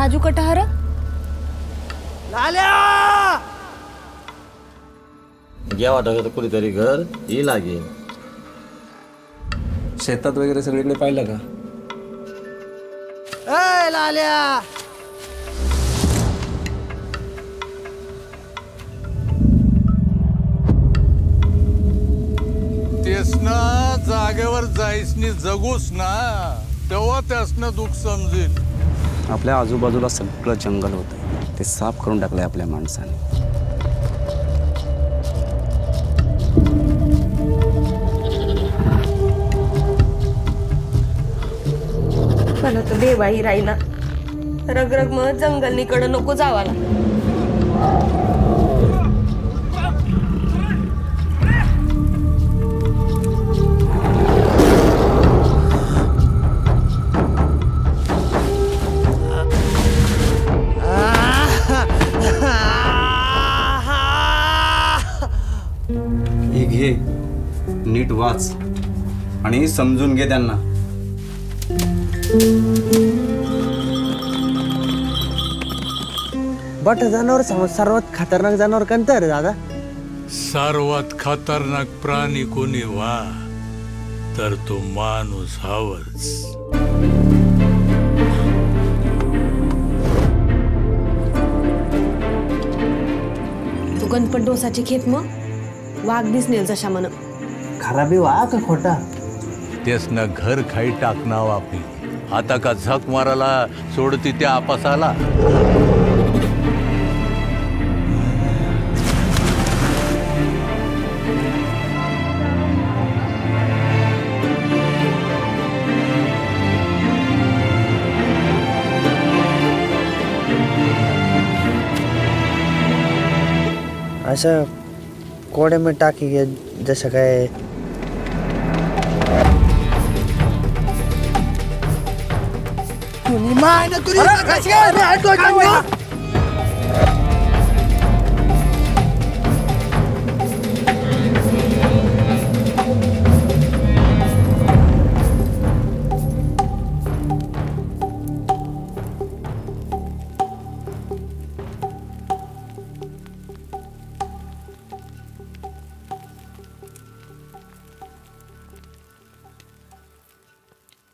राजू कटहर लाल्या घ्या वाटत कुठेतरी घर ही लागेल. शेतात वगैरे सगळीकडे पाहिलं का? ए लाल्या तेच ना जागेवर जायसनी जगूस ना तेव्हा त्यासनं दुःख समजेल. आपल्या आजूबाजूला सगळं जंगल होतं, ते साफ करून टाकलंय आपल्या माणसाने. पण आता देवाही राहिना. रगरग मग जंगलनीकडे नको जावाला. हे घे, नीट वाच आणि समजून घे त्यांना. बट जनावर सर्वात खतरनाक जनावर कोणतं रे दादा? सर्वात खतरनाक प्राणी कोणी वा तर तो माणूस हवच. तू गणपत डोसाची खेत मग वाघ दिसनेल जशा मन. खराबी वा का खोटा? तेच ना घर खाई टाकणार आपली. आता का झक मारायला सोडती त्या आपासाला. असं कोडे में टाकी घे जसं काय तुझी माय ना तुझी